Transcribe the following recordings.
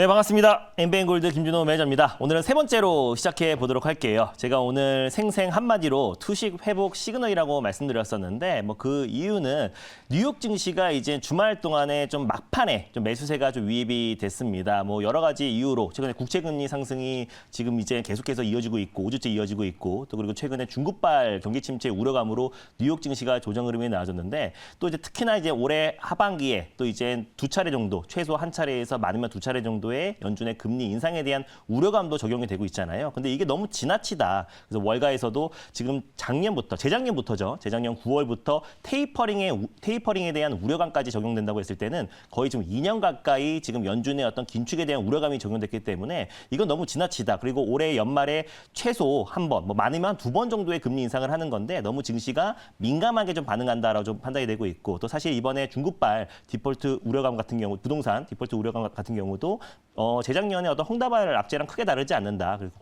네, 반갑습니다. 엠비엔골드 김준호 매니저입니다. 오늘은 세 번째로 시작해 보도록 할게요. 제가 오늘 생생 한마디로 투식 회복 시그널이라고 말씀드렸었는데 그 이유는 뉴욕 증시가 이제 주말 동안에 좀 막판에 좀 매수세가 좀 유입이 됐습니다. 여러 가지 이유로 최근에 국채금리 상승이 지금 이제 계속해서 이어지고 있고 5주째 이어지고 있고 또 그리고 최근에 중국발 경기 침체 우려감으로 뉴욕 증시가 조정 흐름이 나와줬는데 또 이제 특히나 이제 올해 하반기에 또 이제 두 차례 정도 최소 한 차례에서 많으면 두 차례 정도의 연준의 금리 인상에 대한 우려감도 적용이 되고 있잖아요. 근데 이게 너무 지나치다. 그래서 월가에서도 지금 재작년부터죠. 재작년 9월부터 테이퍼링에 대한 우려감까지 적용된다고 했을 때는 거의 지금 2년 가까이 지금 연준의 어떤 긴축에 대한 우려감이 적용됐기 때문에 이건 너무 지나치다. 그리고 올해 연말에 최소 한 번, 많으면 두 번 정도의 금리 인상을 하는 건데 너무 증시가 민감하게 좀 반응한다라고 좀 판단이 되고 있고 또 사실 이번에 중국발 디폴트 우려감 같은 경우, 부동산 디폴트 우려감 같은 경우도 재작년에 어떤 헝다발 악재랑 크게 다르지 않는다. 그리고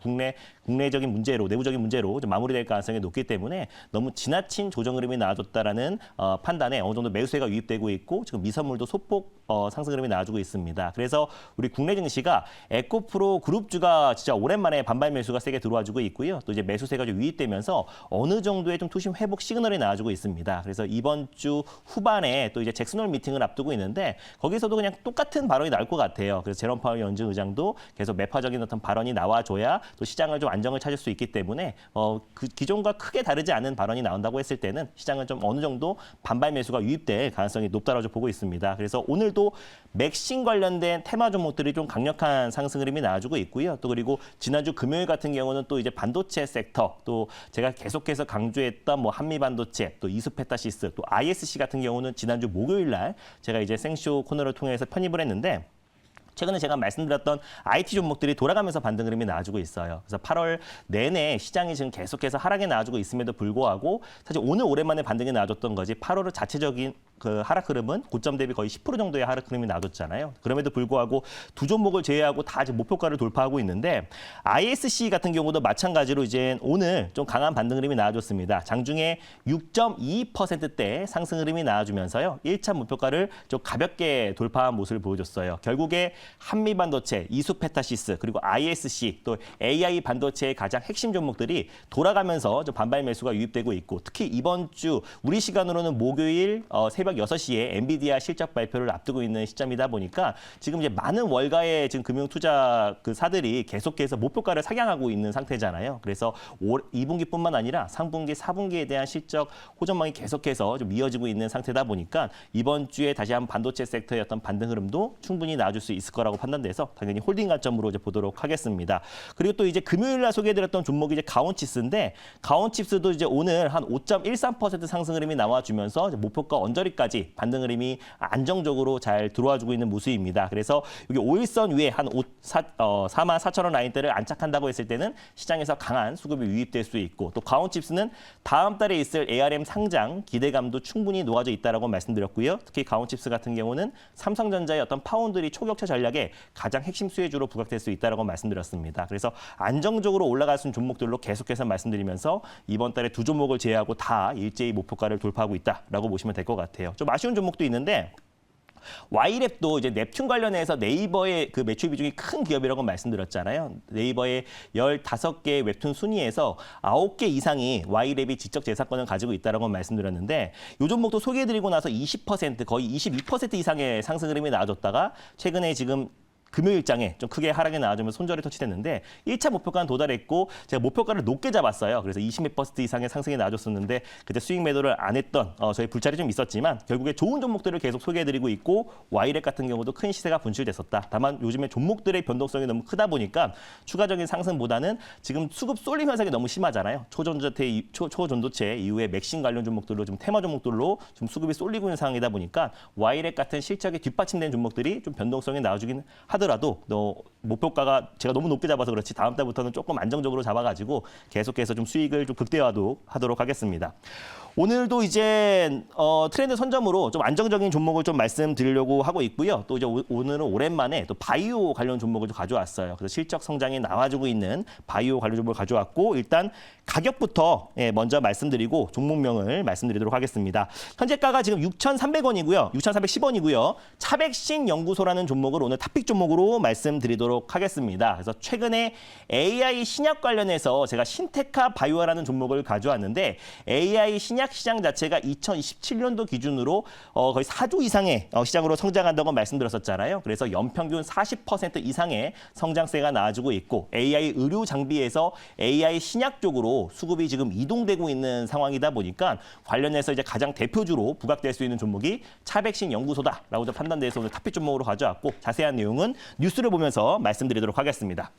국내적인 문제로, 내부적인 문제로 좀 마무리될 가능성이 높기 때문에 너무 지나친 조정 흐름이 나와줬다라는 판단에 어느 정도 매수세가 유입되고 있고 지금 미선물도 소폭 상승 흐름이 나와주고 있습니다. 그래서 우리 국내 증시가 에코프로 그룹주가 진짜 오랜만에 반발 매수가 세게 들어와주고 있고요. 또 이제 매수세가 좀 유입되면서 어느 정도의 좀 투심 회복 시그널이 나와주고 있습니다. 그래서 이번 주 후반에 또 이제 잭슨홀 미팅을 앞두고 있는데 거기서도 그냥 똑같은 발언이 나올 것 같아요. 그래서 제롬 파월 연준 의장도 계속 매파적인 어떤 발언이 나와줘야 또 시장을 좀 안정을 찾을 수 있기 때문에 그 기존과 크게 다르지 않은 발언이 나온다고 했을 때는 시장은 좀 어느 정도 반발 매수가 유입될 가능성이 높다라고 보고 있습니다. 그래서 오늘도 맥신 관련된 테마 종목들이 좀 강력한 상승 흐름이 나와주고 있고요. 또 그리고 지난주 금요일 같은 경우는 또 이제 반도체 섹터 또 제가 계속해서 강조했던 한미 반도체 또 이수페타시스 또 ISC 같은 경우는 지난주 목요일 날 제가 이제 생쇼 코너를 통해서 편입을 했는데 최근에 제가 말씀드렸던 IT 종목들이 돌아가면서 반등 흐름이 나와주고 있어요. 그래서 8월 내내 시장이 지금 계속해서 하락에 나와주고 있음에도 불구하고 사실 오늘 오랜만에 반등이 나와줬던 거지 8월의 자체적인 그 하락 흐름은 고점 대비 거의 10% 정도의 하락 흐름이 나왔잖아요. 그럼에도 불구하고 두 종목을 제외하고 다 지금 목표가를 돌파하고 있는데 ISC 같은 경우도 마찬가지로 이제 오늘 좀 강한 반등 흐름이 나와줬습니다. 장중에 6.22%대 상승 흐름이 나와주면서요. 1차 목표가를 좀 가볍게 돌파한 모습을 보여줬어요. 결국에 한미 반도체, 이수페타시스 그리고 ISC 또 AI 반도체의 가장 핵심 종목들이 돌아가면서 좀 반발 매수가 유입되고 있고 특히 이번 주 우리 시간으로는 목요일 새벽 6시에 엔비디아 실적 발표를 앞두고 있는 시점이다 보니까 지금 이제 많은 월가의 지금 금융 투자 그 사들이 계속해서 목표가를 상향하고 있는 상태잖아요. 그래서 2분기뿐만 아니라 3분기, 4분기에 대한 실적 호전망이 계속해서 좀 이어지고 있는 상태다 보니까 이번 주에 다시 한번 반도체 섹터의 어떤 반등 흐름도 충분히 나와줄 수 있을 거라고 판단돼서 당연히 홀딩 관점으로 이제 보도록 하겠습니다. 그리고 또 이제 금요일 날 소개해드렸던 종목이 이제 가온칩스인데 가온칩스도 이제 오늘 한 5.13% 상승 흐름이 나와주면서 목표가 언저리까지 반등 흐름이 안정적으로 잘 들어와주고 있는 모습입니다. 그래서 여기 5일선 위에 한 44,000원 라인대를 안착한다고 했을 때는 시장에서 강한 수급이 유입될 수 있고 또 가온칩스는 다음 달에 있을 ARM 상장 기대감도 충분히 놓아져 있다라고 말씀드렸고요. 특히 가온칩스 같은 경우는 삼성전자의 어떤 파운드리 초격차 전략의 가장 핵심 수혜주로 부각될 수 있다라고 말씀드렸습니다. 그래서 안정적으로 올라갈 수 있는 종목들로 계속해서 말씀드리면서 이번 달에 두 종목을 제외하고 다 일제히 목표가를 돌파하고 있다라고 보시면 될 것 같아요. 좀 아쉬운 종목도 있는데 Y랩도 이제 넵튠 관련해서 네이버의 그 매출 비중이 큰 기업이라고 말씀드렸잖아요. 네이버의 15개 웹툰 순위에서 9개 이상이 Y랩이 지적 재산권을 가지고 있다고 말씀드렸는데 이 종목도 소개해드리고 나서 20% 거의 22% 이상의 상승 흐름이 나와줬다가 최근에 지금 금요일장에 좀 크게 하락이 나와주면서 손절이 터치됐는데 1차 목표가는 도달했고 제가 목표가를 높게 잡았어요. 그래서 20% 이상의 상승이 나와줬었는데 그때 수익 매도를 안 했던 저희 불찰이 좀 있었지만 결국에 좋은 종목들을 계속 소개해드리고 있고 Y랩 같은 경우도 큰 시세가 분출됐었다. 다만 요즘에 종목들의 변동성이 너무 크다 보니까 추가적인 상승보다는 지금 수급 쏠림 현상이 너무 심하잖아요. 초전도체 이후에 맥신 관련 종목들로 좀 테마 종목들로 좀 수급이 쏠리고 있는 상황이다 보니까 Y랩 같은 실적에 뒷받침된 종목들이 좀 변동성이 나와주긴 하더라도 목표가가 제가 너무 높게 잡아서 그렇지 다음 달부터는 조금 안정적으로 잡아가지고 계속해서 좀 수익을 좀 극대화하도록 하겠습니다. 오늘도 이제 트렌드 선점으로 좀 안정적인 종목을 좀 말씀드리려고 하고 있고요. 또 이제 오늘은 오랜만에 또 바이오 관련 종목을 좀 가져왔어요. 그래서 실적 성장이 나와주고 있는 바이오 관련 종목을 가져왔고 일단 가격부터 먼저 말씀드리고 종목명을 말씀드리도록 하겠습니다. 현재가가 지금 6,300원이고요. 6,310원이고요. 차백신 연구소라는 종목을 오늘 탑픽 종목으로 말씀드리도록 하겠습니다. 그래서 최근에 AI 신약 관련해서 제가 신테카 바이오라는 종목을 가져왔는데 AI 신약 시장 자체가 2027년도 기준으로 거의 4조 이상의 시장으로 성장한다고 말씀드렸었잖아요. 그래서 연평균 40% 이상의 성장세가 나와주고 있고 AI 의료 장비에서 AI 신약 쪽으로 수급이 지금 이동되고 있는 상황이다 보니까 관련해서 이제 가장 대표주로 부각될 수 있는 종목이 차백신 연구소다라고 판단돼서 오늘 탑픽 종목으로 가져왔고 자세한 내용은 뉴스를 보면서 말씀드리도록 하겠습니다.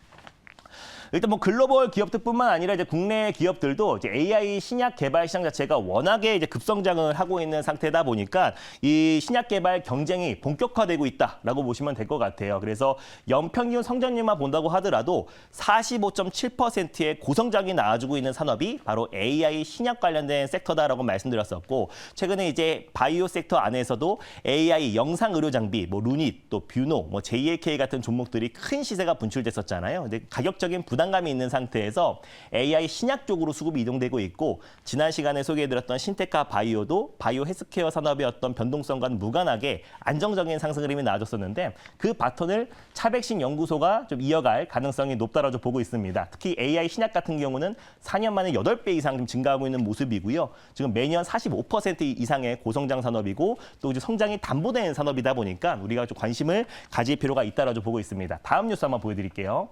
일단 뭐 글로벌 기업들뿐만 아니라 이제 국내 기업들도 이제 AI 신약 개발 시장 자체가 워낙에 이제 급성장을 하고 있는 상태다 보니까 이 신약 개발 경쟁이 본격화되고 있다라고 보시면 될 것 같아요. 그래서 연평균 성장률만 본다고 하더라도 45.7%의 고성장이 나와주고 있는 산업이 바로 AI 신약 관련된 섹터다라고 말씀드렸었고 최근에 이제 바이오 섹터 안에서도 AI 영상 의료 장비, 뭐 루닛, 또 뷰노, 뭐 JLK 같은 종목들이 큰 시세가 분출됐었잖아요. 근데 가격적인 부담감이 있는 상태에서 AI 신약 쪽으로 수급이 이동되고 있고 지난 시간에 소개해드렸던 신테카 바이오도 바이오 헬스케어 산업의 어떤 변동성과는 무관하게 안정적인 상승 흐름이 나와줬었는데 그 바톤을 차백신 연구소가 좀 이어갈 가능성이 높다라고 보고 있습니다. 특히 AI 신약 같은 경우는 4년 만에 8배 이상 좀 증가하고 있는 모습이고요. 지금 매년 45% 이상의 고성장 산업이고 또 이제 성장이 담보된 산업이다 보니까 우리가 좀 관심을 가질 필요가 있다라고 보고 있습니다. 다음 뉴스 한번 보여드릴게요.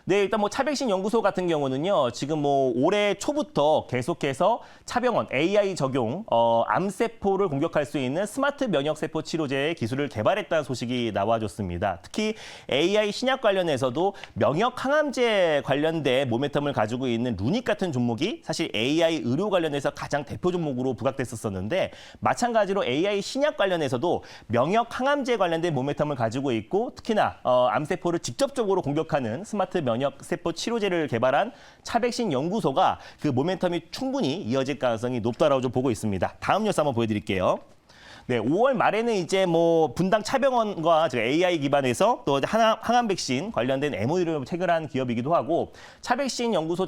네, 일단 뭐 차백신 연구소 같은 경우는요, 지금 뭐 올해 초부터 계속해서 차병원 AI 적용 암세포를 공격할 수 있는 스마트 면역세포 치료제의 기술을 개발했다는 소식이 나와줬습니다. 특히 AI 신약 관련해서도 면역 항암제 관련된 모멘텀을 가지고 있는 루닛 같은 종목이 사실 AI 의료 관련해서 가장 대표 종목으로 부각됐었는데 마찬가지로 AI 신약 관련해서도 면역 항암제 관련된 모멘텀을 가지고 있고 특히나 암세포를 직접적으로 공격하는 스마트 면역세포 치료제를 개발한 차백신 연구소가 그 모멘텀이 충분히 이어질 가능성이 높다라고 좀 보고 있습니다. 다음 뉴스 한번 보여드릴게요. 네, 5월 말에는 이제 뭐 분당 차병원과 AI 기반에서 또 항암 백신 관련된 MOU를 체결한 기업이기도 하고 차백신 연구소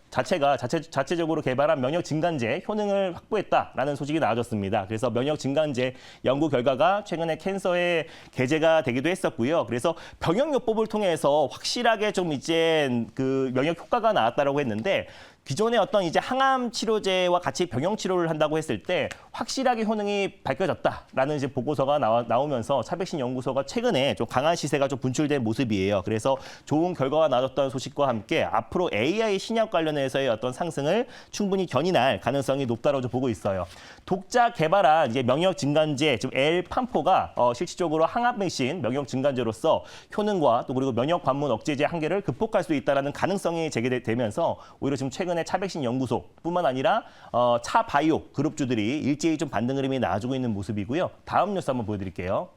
자체적으로 개발한 면역 증간제 효능을 확보했다라는 소식이 나와졌습니다. 그래서 면역 증간제 연구 결과가 최근에 캔서에 게재가 되기도 했었고요. 그래서 병역요법을 통해서 확실하게 좀 이제 그 면역 효과가 나왔다라고 했는데 기존의 어떤 이제 항암 치료제와 같이 병역 치료를 한다고 했을 때 확실하게 효능이 밝혀졌다라는 이제 보고서가 나오면서 차백신 연구소가 최근에 좀 강한 시세가 좀 분출된 모습이에요. 그래서 좋은 결과가 나왔다는 소식과 함께 앞으로 AI 신약 관련해서의 어떤 상승을 충분히 견인할 가능성이 높다고 보고 있어요. 독자 개발한 이제 면역 증간제, 즉 엘팜포가 실질적으로 항암 백신 면역 증간제로서 효능과 또 그리고 면역 관문 억제제 한계를 극복할 수 있다라는 가능성이 제기되면서 오히려 지금 최근에 차백신 연구소뿐만 아니라 차바이오 그룹주들이 일제히 좀 반등 흐름이 나와주고 있는 모습이고요. 다음 뉴스 한번 보여드릴게요.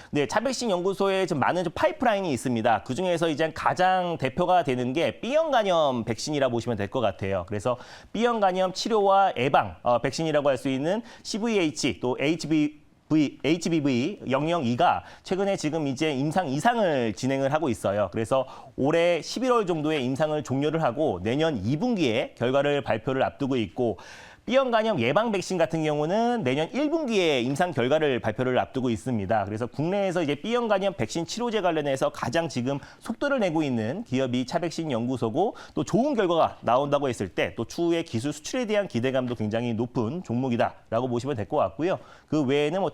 네, 차백신 연구소에 좀 많은 좀 파이프라인이 있습니다. 그 중에서 이제 가장 대표가 되는 게 B형 간염 백신이라 보시면 될 것 같아요. 그래서 B형 간염 치료와 예방 백신이라고 할 수 있는 CVH 또 HBV 002가 최근에 지금 이제 임상 2상을 진행을 하고 있어요. 그래서 올해 11월 정도에 임상을 종료를 하고 내년 2분기에 결과를 발표를 앞두고 있고 B형 간염 예방 백신 같은 경우는 내년 1분기에 임상 결과를 발표를 앞두고 있습니다. 그래서 국내에서 이제 B형 간염 백신 치료제 관련해서 가장 지금 속도를 내고 있는 기업이 차백신 연구소고 또 좋은 결과가 나온다고 했을 때 또 추후에 기술 수출에 대한 기대감도 굉장히 높은 종목이다라고 보시면 될 것 같고요. 그 외에는 뭐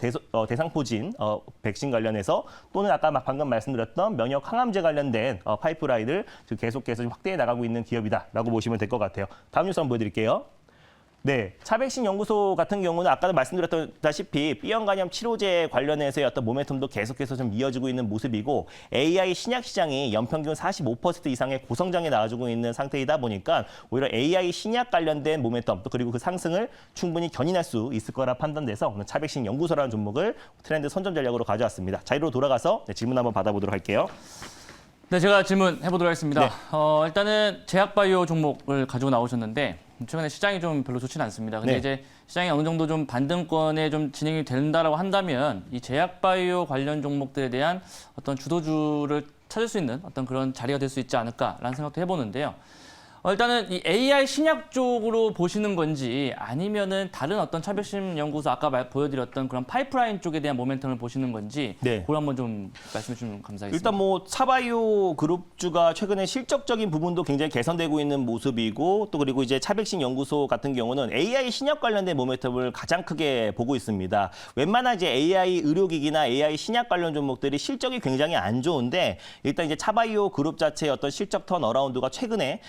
대상포진 백신 관련해서 또는 아까 방금 말씀드렸던 면역 항암제 관련된 파이프라인을 계속해서 좀 확대해 나가고 있는 기업이다라고 보시면 될 것 같아요. 다음 뉴스 한번 보여드릴게요. 네, 차백신 연구소 같은 경우는 아까도 말씀드렸다시피 B형 간염 치료제 관련해서의 어떤 모멘텀도 계속해서 좀 이어지고 있는 모습이고 AI 신약 시장이 연평균 45% 이상의 고성장에 나와주고 있는 상태이다 보니까 오히려 AI 신약 관련된 모멘텀 또 그리고 그 상승을 충분히 견인할 수 있을 거라 판단돼서 오늘 차백신 연구소라는 종목을 트렌드 선점 전략으로 가져왔습니다. 자리로 돌아가서 질문 한번 받아보도록 할게요. 네, 제가 질문해 보도록 하겠습니다. 네. 일단은 제약바이오 종목을 가지고 나오셨는데 최근에 시장이 좀 별로 좋지는 않습니다. 근데 네. 이제 시장이 어느 정도 좀 반등권에 좀 진행이 된다라고 한다면 이 제약바이오 관련 종목들에 대한 어떤 주도주를 찾을 수 있는 어떤 그런 자리가 될 수 있지 않을까라는 생각도 해보는데요. 일단은 이 AI 신약 쪽으로 보시는 건지 아니면은 다른 어떤 차별심 연구소 아까 보여드렸던 그런 파이프라인 쪽에 대한 모멘텀을 보시는 건지 네. 그걸 한번 좀 말씀해 주시면 감사하겠습니다. 일단 뭐 차바이오 그룹주가 최근에 실적적인 부분도 굉장히 개선되고 있는 모습이고 또 그리고 이제 차백신 연구소 같은 경우는 AI 신약 관련된 모멘텀을 가장 크게 보고 있습니다. 웬만한 이제 AI 의료기기나 AI 신약 관련 종목들이 실적이 굉장히 안 좋은데 일단 이제 차바이오 그룹 자체의 어떤 실적 턴어라운드가 최근에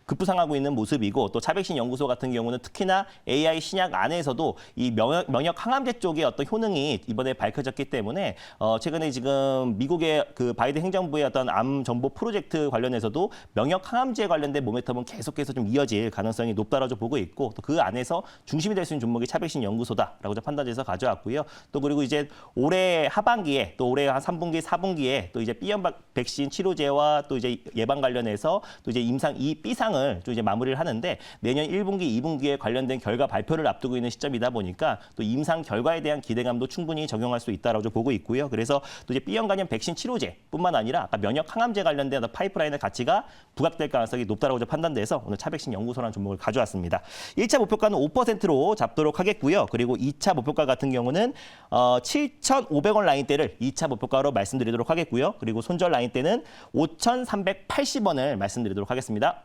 급부상하고 있는 모습이고 또 차백신 연구소 같은 경우는 특히나 AI 신약 안에서도 이 면역 항암제 쪽의 어떤 효능이 이번에 밝혀졌기 때문에 최근에 지금 미국의 그 바이든 행정부의 어떤 암 정보 프로젝트 관련해서도 면역 항암제 관련된 모멘텀은 계속해서 좀 이어질 가능성이 높다라고 보고 있고 또 그 안에서 중심이 될 수 있는 종목이 차백신 연구소다라고 판단해서 가져왔고요. 또 그리고 이제 올해 하반기에 또 올해 한 3분기, 4분기에 또 이제 B형 백신 치료제와 또 이제 예방 관련해서 또 이제 임상 2B상을 또 이제 마무리를 하는데 내년 1분기, 2분기에 관련된 결과 발표를 앞두고 있는 시점이다 보니까 또 임상 결과에 대한 기대감도 충분히 적용할 수 있다라고 보고 있고요. 그래서 또 이제 B형 간염 백신 치료제뿐만 아니라 아까 면역 항암제 관련된 파이프라인의 가치가 부각될 가능성이 높다라고 판단돼서 오늘 차백신 연구소라는 종목을 가져왔습니다. 1차 목표가는 5%로 잡도록 하겠고요. 그리고 2차 목표가 같은 경우는 7,500원 라인대를 2차 목표가로 말씀드리도록 하겠고요. 그리고 손절 라인대는 5,380원을 말씀드리도록 하겠습니다.